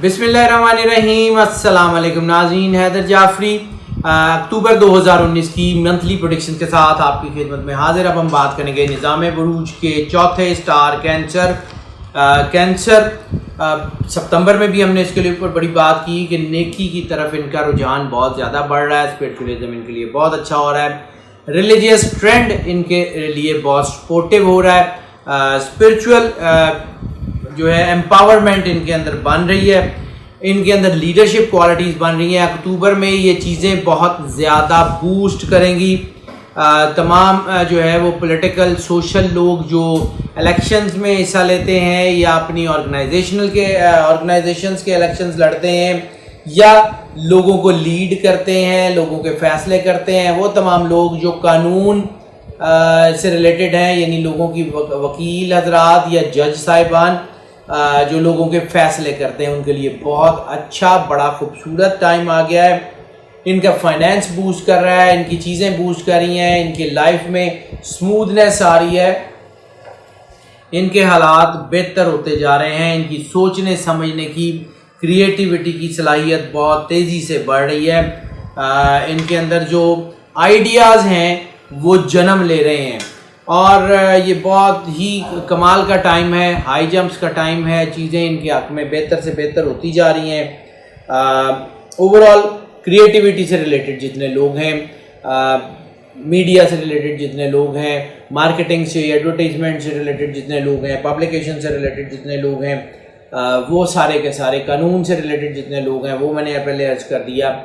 بسم اللہ الرحمن الرحیم. السلام علیکم ناظرین. حیدر جعفری اکتوبر 2019 کی منتھلی پروڈکشن کے ساتھ آپ کی خدمت میں حاضر. اب ہم بات کریں گے نظام بروج کے چوتھے اسٹار کینسر. ستمبر میں بھی ہم نے اس کے لیے اوپر بڑی بات کی کہ نیکی کی طرف ان کا رجحان بہت زیادہ بڑھ رہا ہے. اسپرچولیزم ان کے لیے بہت اچھا ہو رہا ہے. ریلیجیس ٹرینڈ ان کے لیے بہت سپورٹیو ہو رہا ہے. اسپرچول جو ہے امپاورمنٹ ان کے اندر بن رہی ہے. ان کے اندر لیڈرشپ کوالٹیز بن رہی ہیں. اکتوبر میں یہ چیزیں بہت زیادہ بوسٹ کریں گی. تمام جو ہے وہ پولیٹیکل سوشل لوگ جو الیکشنز میں حصہ لیتے ہیں یا اپنی آرگنائزیشنز کے الیکشنز لڑتے ہیں یا لوگوں کو لیڈ کرتے ہیں, لوگوں کے فیصلے کرتے ہیں, وہ تمام لوگ جو قانون سے ریلیٹڈ ہیں, یعنی لوگوں کی وکیل حضرات یا جج صاحبان جو لوگوں کے فیصلے کرتے ہیں, ان کے لیے بہت اچھا بڑا خوبصورت ٹائم آ گیا ہے. ان کا فائنینس بوسٹ کر رہا ہے, ان کی چیزیں بوسٹ کر رہی ہیں, ان کی لائف میں سموتھنیس آ رہی ہے, ان کے حالات بہتر ہوتے جا رہے ہیں. ان کی سوچنے سمجھنے کی کریٹیوٹی کی صلاحیت بہت تیزی سے بڑھ رہی ہے. ان کے اندر جو آئیڈیاز ہیں وہ جنم لے رہے ہیں اور یہ بہت ہی کمال کا ٹائم ہے, ہائی جمپس کا ٹائم ہے. چیزیں ان کے حق میں بہتر سے بہتر ہوتی جا رہی ہیں. اوور آل کریٹیوٹی سے ریلیٹڈ جتنے لوگ ہیں, میڈیا سے ریلیٹڈ جتنے لوگ ہیں, مارکیٹنگ سے ایڈورٹائزمنٹ سے ریلیٹڈ جتنے لوگ ہیں, پبلیکیشن سے ریلیٹڈ جتنے لوگ ہیں, وہ سارے کے سارے, قانون سے ریلیٹڈ جتنے لوگ ہیں وہ میں نے پہلے عرض کر دیا,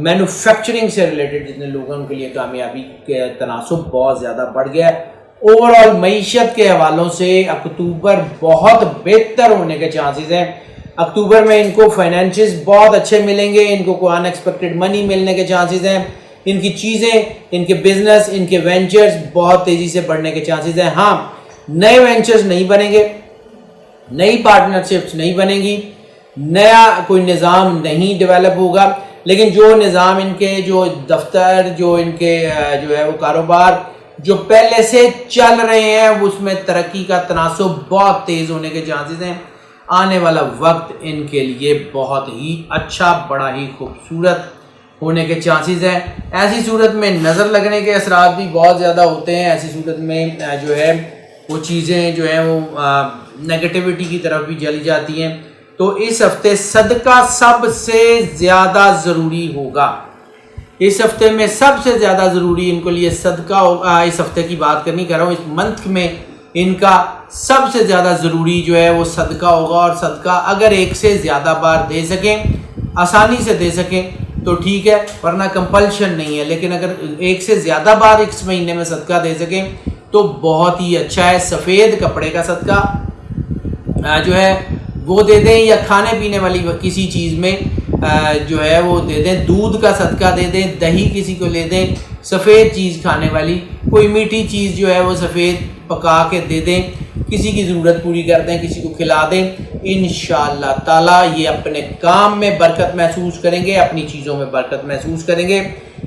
مینوفیکچرنگ سے ریلیٹڈ جتنے لوگ ہیں ان کے لیے کامیابی کے تناسب بہت زیادہ بڑھ گیا ہے. اوور آل معیشت کے حوالوں سے اکتوبر بہت بہتر ہونے کے چانسز ہیں. اکتوبر میں ان کو فائنینشز بہت اچھے ملیں گے, ان کو کوئی ان ایکسپیکٹڈ منی ملنے کے چانسز ہیں. ان کی چیزیں, ان کے بزنس, ان کے وینچرز بہت تیزی سے بڑھنے کے چانسز ہیں. ہاں, نئے وینچرز نہیں بنیں گے, نئی پارٹنرشپس نہیں بنیں گی, نیا کوئی نظام نہیں ڈیولپ ہوگا, لیکن جو نظام ان کے جو دفتر جو ان کے جو ہے وہ کاروبار جو پہلے سے چل رہے ہیں اس میں ترقی کا تناسب بہت تیز ہونے کے چانسز ہیں. آنے والا وقت ان کے لیے بہت ہی اچھا بڑا ہی خوبصورت ہونے کے چانسز ہیں. ایسی صورت میں نظر لگنے کے اثرات بھی بہت زیادہ ہوتے ہیں. ایسی صورت میں جو ہے وہ چیزیں جو ہیں وہ نگیٹیوٹی کی طرف بھی چلی جاتی ہیں. تو اس ہفتے صدقہ سب سے زیادہ ضروری ہوگا. اس ہفتے میں سب سے زیادہ ضروری ان کو لیے صدقہ ہوگا. اس ہفتے کی بات کرنی کر رہا ہوں, اس منتھ میں ان کا سب سے زیادہ ضروری جو ہے وہ صدقہ ہوگا. اور صدقہ اگر ایک سے زیادہ بار دے سکیں, آسانی سے دے سکیں تو ٹھیک ہے, ورنہ کمپلشن نہیں ہے. لیکن اگر ایک سے زیادہ بار اس مہینے میں صدقہ دے سکیں تو بہت ہی اچھا ہے. سفید کپڑے کا صدقہ جو ہے وہ دے دیں, یا کھانے پینے والی کسی چیز میں جو ہے وہ دے دیں. دودھ کا صدقہ دے دیں, دہی کسی کو لے دیں, سفید چیز کھانے والی کوئی میٹھی چیز جو ہے وہ سفید پکا کے دے دیں, کسی کی ضرورت پوری کر دیں, کسی کو کھلا دیں. انشاءاللہ تعالیٰ یہ اپنے کام میں برکت محسوس کریں گے, اپنی چیزوں میں برکت محسوس کریں گے.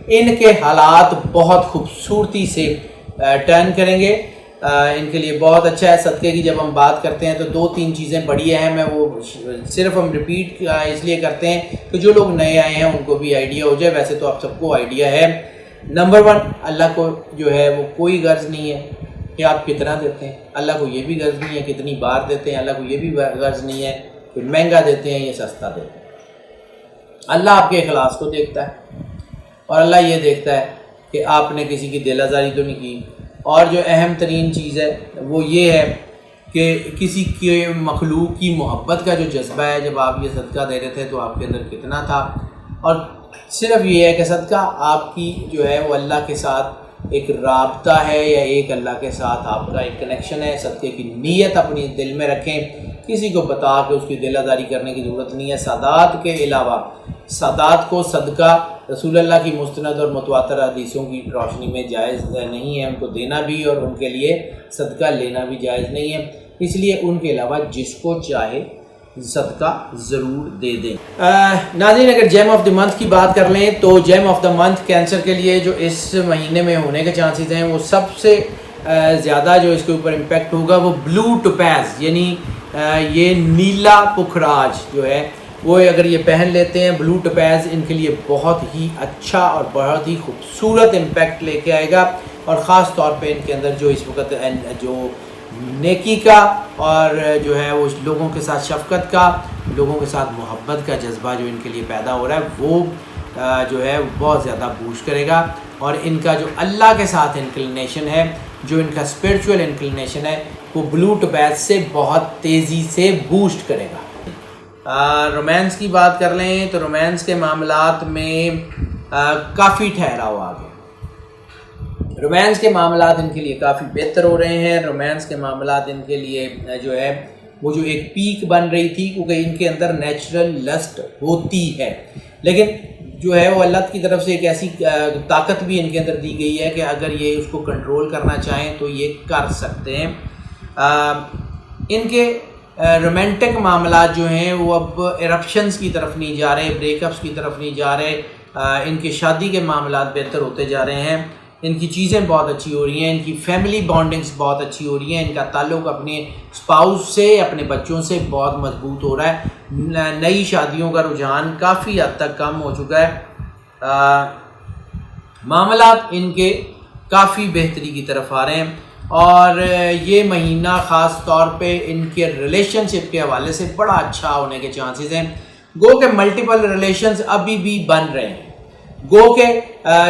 ان کے حالات بہت خوبصورتی سے ٹرن کریں گے. ان کے لیے بہت اچھا ہے. صدقے کی جب ہم بات کرتے ہیں تو 2-3 چیزیں بڑی اہم ہیں, وہ صرف ہم ریپیٹ اس لیے کرتے ہیں کہ جو لوگ نئے آئے ہیں ان کو بھی آئیڈیا ہو جائے. ویسے تو آپ سب کو آئیڈیا ہے. نمبر 1, اللہ کو جو ہے وہ کوئی غرض نہیں ہے کہ آپ کتنا دیتے ہیں. اللہ کو یہ بھی غرض نہیں ہے کتنی بار دیتے ہیں. اللہ کو یہ بھی غرض نہیں ہے کہ مہنگا دیتے ہیں یا سستا دیتے ہیں. اللہ آپ کے اخلاص کو دیکھتا ہے, اور اللہ یہ دیکھتا ہے کہ آپ نے کسی کی دل آزاری تو نہیں کی. اور جو اہم ترین چیز ہے وہ یہ ہے کہ کسی کے مخلوق کی محبت کا جو جذبہ ہے, جب آپ یہ صدقہ دے رہے تھے تو آپ کے اندر کتنا تھا. اور صرف یہ ہے کہ صدقہ آپ کی جو ہے وہ اللہ کے ساتھ ایک رابطہ ہے, یا ایک اللہ کے ساتھ آپ کا ایک کنیکشن ہے. صدقے کی نیت اپنی دل میں رکھیں, کسی کو بتا کے اس کی دل آزاری کرنے کی ضرورت نہیں ہے. سادات کے علاوہ سادات کو صدقہ رسول اللہ کی مستند اور متواتر حدیثوں کی روشنی میں جائز نہیں ہے. ان کو دینا بھی اور ان کے لیے صدقہ لینا بھی جائز نہیں ہے. اس لیے ان کے علاوہ جس کو چاہے صدقہ ضرور دے دیں. ناظرین, اگر جیم آف دی منتھ کی بات کر لیں تو جیم آف دا منتھ کینسر کے لیے جو اس مہینے میں ہونے کے چانسز ہیں وہ سب سے زیادہ جو اس کے اوپر امپیکٹ ہوگا وہ بلو ٹوپیز, یعنی یہ نیلا پکھراج جو ہے وہ اگر یہ پہن لیتے ہیں بلو ٹوپیز، ان کے لیے بہت ہی اچھا اور بہت ہی خوبصورت امپیکٹ لے کے آئے گا، اور خاص طور پہ ان کے اندر جو اس وقت جو نیکی کا اور جو ہے وہ لوگوں کے ساتھ شفقت کا، لوگوں کے ساتھ محبت کا جذبہ جو ان کے لیے پیدا ہو رہا ہے وہ جو ہے بہت زیادہ بوسٹ کرے گا، اور ان کا جو اللہ کے ساتھ انکلینیشن ہے، جو ان کا اسپرچول انکلینیشن ہے، وہ بلو ٹوپیز سے بہت تیزی سے بوسٹ کرے گا۔ رومانس کی بات کر لیں تو رومانس کے معاملات میں کافی ٹھہراؤ آ گیا، رومانس کے معاملات ان کے لیے کافی بہتر ہو رہے ہیں۔ رومانس کے معاملات ان کے لیے جو ہے وہ جو ایک پیک بن رہی تھی، کیونکہ ان کے اندر نیچرل لسٹ ہوتی ہے، لیکن جو ہے وہ اللہ کی طرف سے ایک ایسی طاقت بھی ان کے اندر دی گئی ہے کہ اگر یہ اس کو کنٹرول کرنا چاہیں تو یہ کر سکتے ہیں۔ ان کے رومانٹک معاملات جو ہیں وہ اب ایرپشنز کی طرف نہیں جا رہے، بریک اپس کی طرف نہیں جا رہے، ان کے شادی کے معاملات بہتر ہوتے جا رہے ہیں، ان کی چیزیں بہت اچھی ہو رہی ہیں، ان کی فیملی بانڈنگز بہت اچھی ہو رہی ہیں، ان کا تعلق اپنے اسپاؤس سے، اپنے بچوں سے بہت مضبوط ہو رہا ہے، نئی شادیوں کا رجحان کافی حد تک کم ہو چکا ہے، معاملات ان کے کافی بہتری کی طرف آ رہے ہیں، اور یہ مہینہ خاص طور پہ ان کے ریلیشن شپ کے حوالے سے بڑا اچھا ہونے کے چانسز ہیں۔ گو کہ ملٹیپل ریلیشنز ابھی بھی بن رہے ہیں، گو کہ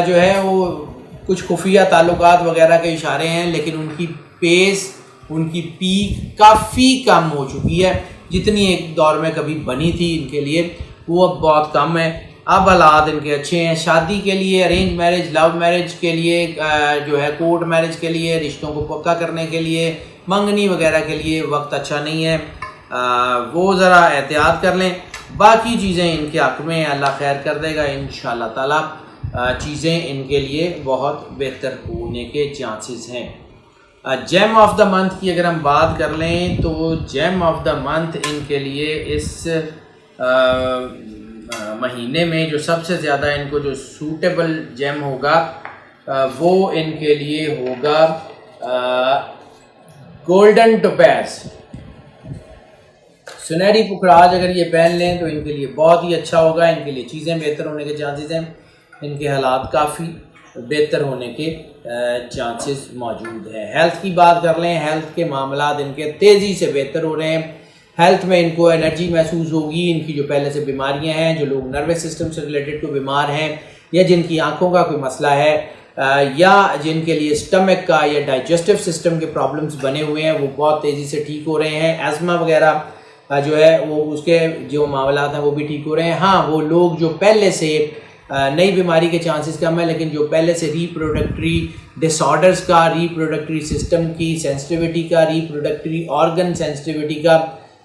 جو ہے وہ کچھ خفیہ تعلقات وغیرہ کے اشارے ہیں، لیکن ان کی پیس، ان کی پیک کافی کم ہو چکی ہے، جتنی ایک دور میں کبھی بنی تھی ان کے لیے وہ اب بہت کم ہے۔ اب حالات ان کے اچھے ہیں، شادی کے لیے، ارینج میرج، لو میرج کے لیے، جو ہے کورٹ میرج کے لیے، رشتوں کو پکا کرنے کے لیے، منگنی وغیرہ کے لیے وقت اچھا نہیں ہے، وہ ذرا احتیاط کر لیں۔ باقی چیزیں ان کے حق میں اللہ خیر کر دے گا انشاءاللہ تعالیٰ، چیزیں ان کے لیے بہت بہتر ہونے کے چانسز ہیں۔ جیم آف دا منتھ کی اگر ہم بات کر لیں تو جیم آف دا منتھ ان کے لیے اس مہینے میں جو سب سے زیادہ ان کو جو سوٹیبل جیم ہوگا وہ ان کے لیے ہوگا گولڈن ٹوپیز، سنہری پکھراج اگر یہ پہن لیں تو ان کے لیے بہت ہی اچھا ہوگا، ان کے لیے چیزیں بہتر ہونے کے چانسز ہیں، ان کے حالات کافی بہتر ہونے کے چانسز موجود ہیں۔ ہیلتھ کی بات کر لیں، ہیلتھ کے معاملات ان کے تیزی سے بہتر ہو رہے ہیں، ہیلتھ میں ان کو انرجی محسوس ہوگی، ان کی جو پہلے سے بیماریاں ہیں، جو لوگ نروس سسٹم سے ریلیٹڈ کوئی بیمار ہیں، یا جن کی آنکھوں کا کوئی مسئلہ ہے، یا جن کے لیے اسٹمک کا یا ڈائجسٹو سسٹم کے پرابلمز بنے ہوئے ہیں، وہ بہت تیزی سے ٹھیک ہو رہے ہیں، ایزما وغیرہ جو ہے وہ اس کے جو معاملات ہیں وہ بھی ٹھیک ہو رہے ہیں۔ ہاں وہ لوگ جو پہلے سے نئی بیماری کے چانسز کم ہیں، لیکن جو پہلے سے ریپروڈکٹری ڈس آرڈرز کا، ریپروڈکٹری سسٹم کی سینسٹیوٹی کا، ریپروڈکٹری آرگن سینسٹیوٹی کا،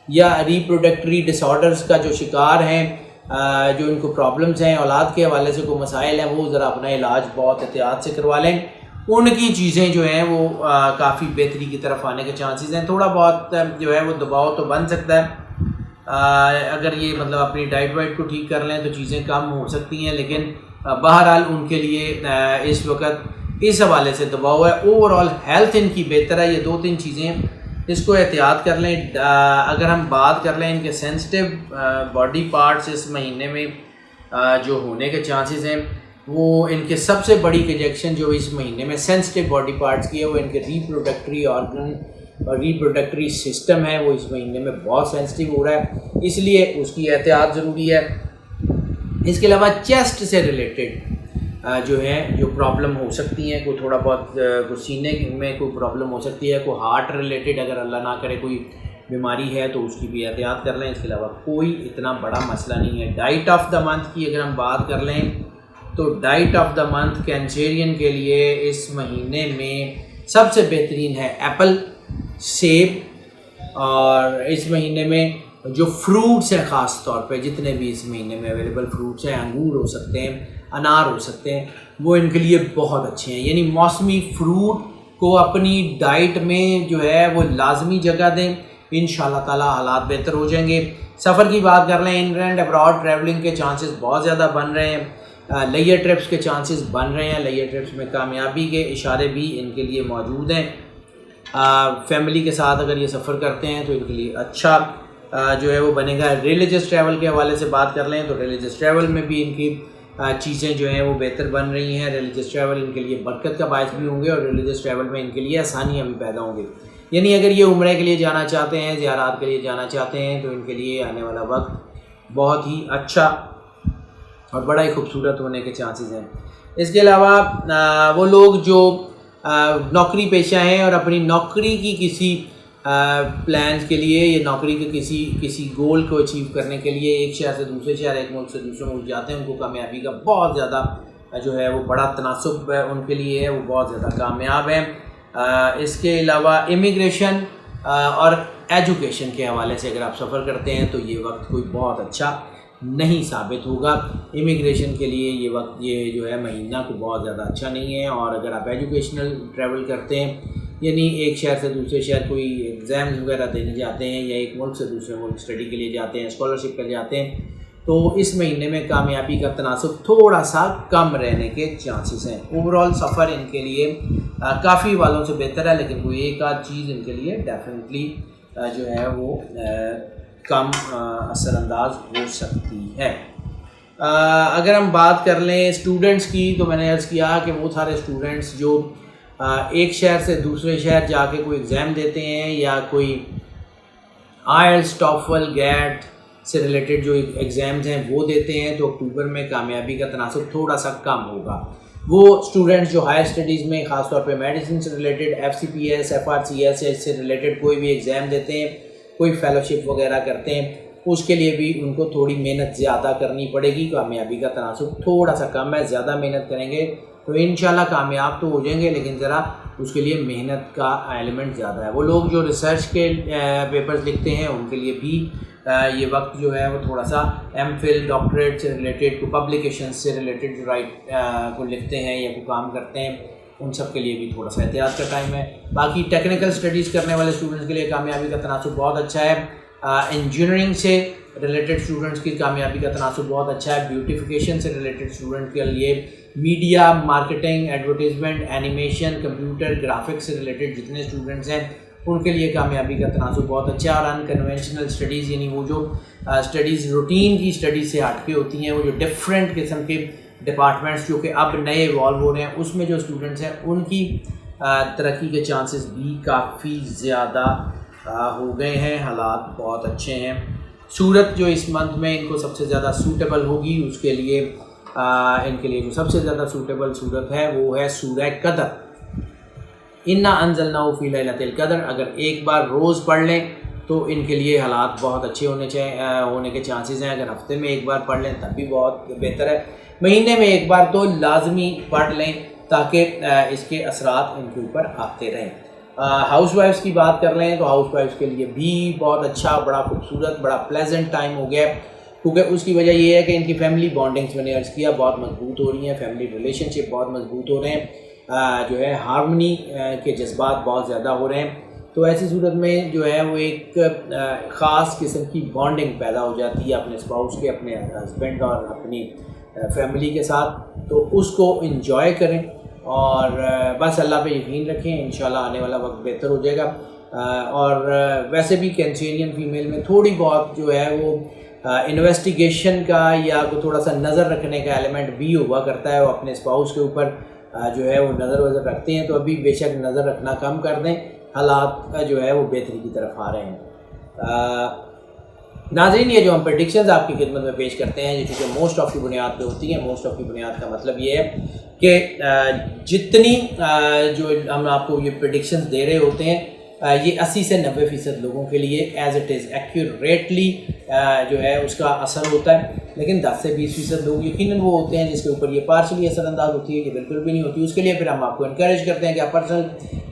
یا ریپروڈکٹری ڈس آرڈرز کا جو شکار ہیں، جو ان کو پرابلمز ہیں، اولاد کے حوالے سے کوئی مسائل ہیں، وہ ذرا اپنا علاج بہت احتیاط سے کروا لیں، ان کی چیزیں جو ہیں وہ کافی بہتری کی طرف آنے کے چانسز ہیں۔ تھوڑا بہت جو ہے وہ دباؤ تو بن سکتا ہے، اگر یہ مطلب اپنی ڈائٹ وائٹ کو ٹھیک کر لیں تو چیزیں کم ہو سکتی ہیں، لیکن بہرحال ان کے لیے اس وقت اس حوالے سے دباؤ ہے۔ اوور آل ہیلتھ ان کی بہتر ہے، یہ دو تین چیزیں اس کو احتیاط کر لیں۔ اگر ہم بات کر لیں ان کے سینسٹیو باڈی پارٹس اس مہینے میں جو ہونے کے چانسز ہیں، وہ ان کے سب سے بڑی پروجیکشن جو اس مہینے میں سینسٹیو باڈی پارٹس کی ہے، وہ ان کے ریپروڈکٹری آرگن اور ریپروڈکٹری سسٹم ہے، وہ اس مہینے میں بہت سینسٹیو ہو رہا ہے، اس لیے اس کی احتیاط ضروری ہے۔ اس کے علاوہ چیسٹ سے ریلیٹڈ جو ہے جو پرابلم ہو سکتی ہیں، کوئی تھوڑا بہت کوئی سینے میں کوئی پرابلم ہو سکتی ہے، کوئی ہارٹ ریلیٹڈ اگر اللہ نہ کرے کوئی بیماری ہے تو اس کی بھی احتیاط کر لیں۔ اس کے علاوہ کوئی اتنا بڑا مسئلہ نہیں ہے۔ ڈائٹ آف دا منتھ کی اگر ہم بات کر لیں تو ڈائٹ آف دا منتھ کینسیرین کے لیے اس مہینے میں سب سے بہترین ہے ایپل، سیب، اور اس مہینے میں جو فروٹس ہیں خاص طور پہ جتنے بھی اس مہینے میں اویلیبل فروٹس ہیں، انگور ہو سکتے ہیں، انار ہو سکتے ہیں، وہ ان کے لیے بہت اچھے ہیں۔ یعنی موسمی فروٹ کو اپنی ڈائٹ میں جو ہے وہ لازمی جگہ دیں، انشاءاللہ تعالیٰ حالات بہتر ہو جائیں گے۔ سفر کی بات کر لیں، ان اینڈ ابراڈ ٹریولنگ کے چانسز بہت زیادہ بن رہے ہیں، لیئر ٹرپس کے چانسز بن رہے ہیں، لیئر ٹرپس میں کامیابی کے اشارے بھی ان کے لیے موجود ہیں۔ فیملی کے ساتھ اگر یہ سفر کرتے ہیں تو ان کے لیے اچھا جو ہے وہ بنے گا. ریلیجس ٹریول کے حوالے سے بات کر لیں تو ریلیجس ٹریول میں بھی ان کی چیزیں جو ہیں وہ بہتر بن رہی ہیں. ریلیجس ٹریول ان کے لیے برکت کا باعث بھی ہوں گے اور ریلیجس ٹریول میں ان کے لیے آسانیاں بھی پیدا ہوں گی. یعنی اگر یہ عمرے کے لیے جانا چاہتے ہیں, زیارات کے لیے جانا چاہتے ہیں, تو ان کے لیے آنے والا وقت بہت ہی اچھا اور بڑا ہی خوبصورت ہونے کے چانسز ہیں. اس کے علاوہ وہ لوگ جو نوکری پیشہ ہیں اور اپنی نوکری کی کسی پلانز کے لیے یا نوکری کے کسی گول کو اچیو کرنے کے لیے ایک شہر سے دوسرے شہر, ایک ملک سے دوسرے ملک جاتے ہیں, ان کو کامیابی کا بہت زیادہ جو ہے وہ بڑا تناسب ان کے لیے ہے, وہ بہت زیادہ کامیاب ہیں. اس کے علاوہ امیگریشن اور ایجوکیشن کے حوالے سے اگر آپ سفر کرتے ہیں تو یہ وقت کوئی بہت اچھا نہیں ثابت ہوگا. امیگریشن کے لیے یہ وقت یہ جو ہے مہینہ کو بہت زیادہ اچھا نہیں ہے. اور اگر آپ ایجوکیشنل ٹریول کرتے ہیں, یعنی ایک شہر سے دوسرے شہر کوئی ایگزامز وغیرہ دینے جاتے ہیں یا ایک ملک سے دوسرے ملک اسٹڈی کے لیے جاتے ہیں, اسکالرشپ پر جاتے ہیں, تو اس مہینے میں کامیابی کا تناسب تھوڑا سا کم رہنے کے چانسز ہیں. اوورال سفر ان کے لیے کافی والوں سے بہتر ہے, لیکن کوئی ایک آدھ چیز ان کے لیے ڈیفینیٹلی جو ہے وہ کم اثر انداز ہو سکتی ہے. اگر ہم بات کر لیں اسٹوڈنٹس کی, تو میں نے عرض کیا کہ وہ سارے اسٹوڈنٹس جو ایک شہر سے دوسرے شہر جا کے کوئی ایگزام دیتے ہیں یا کوئی آئلٹس, ٹافل, گیٹ سے ریلیٹڈ جو ایگزامز ہیں وہ دیتے ہیں, تو اکتوبر میں کامیابی کا تناسب تھوڑا سا کم ہوگا. وہ اسٹوڈنٹس جو ہائر اسٹڈیز میں خاص طور پہ میڈیسن سے ریلیٹڈ, FCPS, FRCS سے ریلیٹڈ کوئی بھی ایگزام دیتے ہیں, کوئی فیلوشپ وغیرہ کرتے ہیں, اس کے لیے بھی ان کو تھوڑی محنت زیادہ کرنی پڑے گی. کامیابی کا تناسب تھوڑا سا کم ہے. زیادہ محنت کریں گے تو انشاءاللہ کامیاب تو ہو جائیں گے, لیکن ذرا اس کے لیے محنت کا ایلیمنٹ زیادہ ہے. وہ لوگ جو ریسرچ کے پیپرز لکھتے ہیں ان کے لیے بھی یہ وقت جو ہے وہ تھوڑا سا MPhil, ڈاکٹریٹ سے ریلیٹڈ, کو پبلیکیشنز سے ریلیٹڈ جو رائٹ کو لکھتے ہیں یا کوئی کام کرتے ہیں, ان سب کے لیے بھی تھوڑا سا احتیاط کا ٹائم ہے. باقی ٹیکنیکل اسٹڈیز کرنے والے اسٹوڈنٹس کے لیے کامیابی کا تناسب بہت اچھا ہے. انجینئرنگ سے ریلیٹڈ اسٹوڈنٹس کی کامیابی کا تناسب بہت اچھا ہے. بیوٹیفیکیشن سے ریلیٹڈ اسٹوڈنٹ کے لیے media, marketing, advertisement, animation, computer graphics سے ریلیٹڈ جتنے اسٹوڈنٹس ہیں ان کے لیے کامیابی کا تناسب بہت اچھا ہے. اور انکنونشنل اسٹڈیز, یعنی وہ جو اسٹڈیز روٹین کی اسٹڈیز سے ہٹ کے ہوتی ہیں, وہ جو ڈفرینٹ قسم کے ڈپارٹمنٹس جو کہ اب نئے ایوالو ہو رہے ہیں, اس میں جو اسٹوڈنٹس ہیں ان کی ترقی کے چانسز بھی کافی زیادہ ہو گئے ہیں. حالات بہت اچھے ہیں. صورت جو اس منتھ میں ان کو سب سے زیادہ سوٹیبل ہوگی, اس کے لیے ان کے لیے جو سب سے زیادہ سوٹیبل صورت ہے وہ ہے سورہ قدر. انا انزلناہ فی لیلۃ القدر. اگر ایک بار روز پڑھ لیں تو ان کے لیے حالات بہت اچھے ہونے کے چانسز ہیں. اگر ہفتے میں ایک بار پڑھ لیں تب بھی بہت بہتر ہے. مہینے میں ایک بار تو لازمی پڑھ لیں تاکہ اس کے اثرات ان کے اوپر آتے رہیں. ہاؤس وائفس کی بات کر لیں تو ہاؤس وائفس کے لیے بھی بہت اچھا, بڑا خوبصورت, بڑا پلیزنٹ ٹائم ہو گیا ہے, کیونکہ اس کی وجہ یہ ہے کہ ان کی فیملی بانڈنگس میں نے عرض کیا بہت مضبوط ہو رہی ہیں, فیملی ریلیشن شپ بہت مضبوط ہو رہے ہیں, جو ہے ہارمنی کے جذبات بہت زیادہ ہو رہے ہیں. تو ایسی صورت میں جو ہے وہ ایک خاص قسم کی بانڈنگ پیدا ہو جاتی ہے اپنے اسپاؤس کے, اپنے ہسبینڈ اور اپنی فیملی کے ساتھ. تو اس کو انجوائے کریں اور بس اللہ پہ یقین رکھیں, انشاءاللہ آنے والا وقت بہتر ہو جائے گا. اور ویسے بھی کینسرین فیمیل میں تھوڑی بہت جو ہے وہ انویسٹیگیشن کا یا کوئی تھوڑا سا نظر رکھنے کا ایلیمنٹ بھی ہوا کرتا ہے. وہ اپنے اسپاؤس کے اوپر جو ہے وہ نظر رکھتے ہیں, تو ابھی بے شک نظر رکھنا کم کر دیں, حالات جو ہے وہ بہتری کی طرف آ رہے ہیں. ناظرین, یہ جو ہم پریڈکشنز آپ کی خدمت میں پیش کرتے ہیں یہ چونکہ موسٹ آف کی بنیاد پہ ہوتی ہیں. موسٹ آف کی بنیاد کا مطلب یہ ہے کہ جتنی جو ہم آپ کو یہ پریڈکشنز دے رہے ہوتے ہیں یہ 80 سے 90% لوگوں کے لیے ایز اٹ از ایکوریٹلی جو ہے اس کا اثر ہوتا ہے, لیکن 10 سے 20% لوگ یقیناً وہ ہوتے ہیں جس کے اوپر یہ پارشلی اثر انداز ہوتی ہے کہ بالکل بھی نہیں ہوتی. اس کے لیے پھر ہم آپ کو انکریج کرتے ہیں کہ آپ پرسنل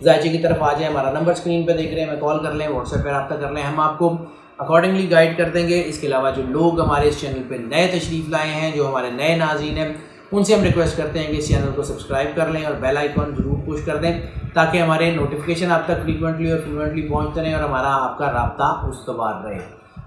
ذائچے کی طرف آ جائیں. ہمارا نمبر اسکرین پہ دیکھ رہے ہیں, ہمیں کال کر لیں, واٹس ایپ پہ رابطہ کر لیں, ہم آپ کو اکارڈنگلی گائیڈ کر دیں گے. اس کے علاوہ جو لوگ ہمارے اس چینل پہ نئے تشریف لائے ہیں, جو ہمارے نئے ناظرین ہیں, ان سے ہم ریکویسٹ کرتے ہیں کہ اس چینل کو سبسکرائب کر لیں اور بیل آئیکن ضرور پش کر دیں تاکہ ہمارے نوٹیفیکیشن آپ تک فریکوینٹلی اور فلوئنٹلی پہنچتے رہیں اور ہمارا آپ کا رابطہ استوار رہے.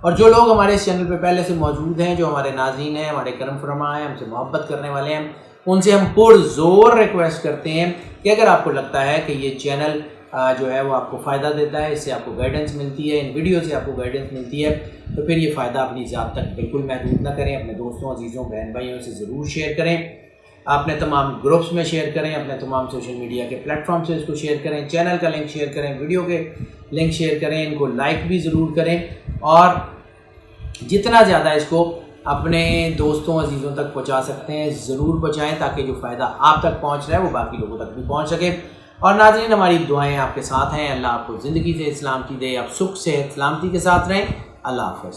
اور جو لوگ ہمارے اس چینل پہ پہلے سے موجود ہیں, جو ہمارے ناظرین ہیں, ہمارے کرم فرما ہیں, ہم سے محبت کرنے والے ہیں, ان سے ہم پرزور ریکویسٹ کرتے ہیں کہ اگر آپ کو لگتا ہے کہ یہ چینل جو ہے وہ آپ کو فائدہ دیتا ہے، اس سے آپ کو گائیڈنس ملتی ہے، ان ویڈیو سے آپ کو گائیڈنس ملتی ہے، تو پھر یہ فائدہ اپنی ذات تک بالکل محدود نہ کریں، اپنے دوستوں، عزیزوں، بہن بھائیوں سے ضرور شیئر کریں، اپنے تمام گروپس میں شیئر کریں، اپنے تمام سوشل میڈیا کے پلیٹ فارم سے اس کو شیئر کریں، چینل کا لنک شیئر کریں، ویڈیو کے لنک شیئر کریں، ان کو لائک بھی ضرور کریں، اور جتنا زیادہ اس کو اپنے دوستوں، عزیزوں تک پہنچا سکتے ہیں ضرور پہنچائیں، تاکہ جو فائدہ آپ تک پہنچ رہا ہے وہ باقی لوگوں تک بھی پہنچ سکے۔ اور ناظرین، ہماری دعائیں آپ کے ساتھ ہیں، اللہ آپ کو زندگی سے اسلام کی دے، آپ سکھ صحت سلامتی کے ساتھ رہیں، اللہ حافظ۔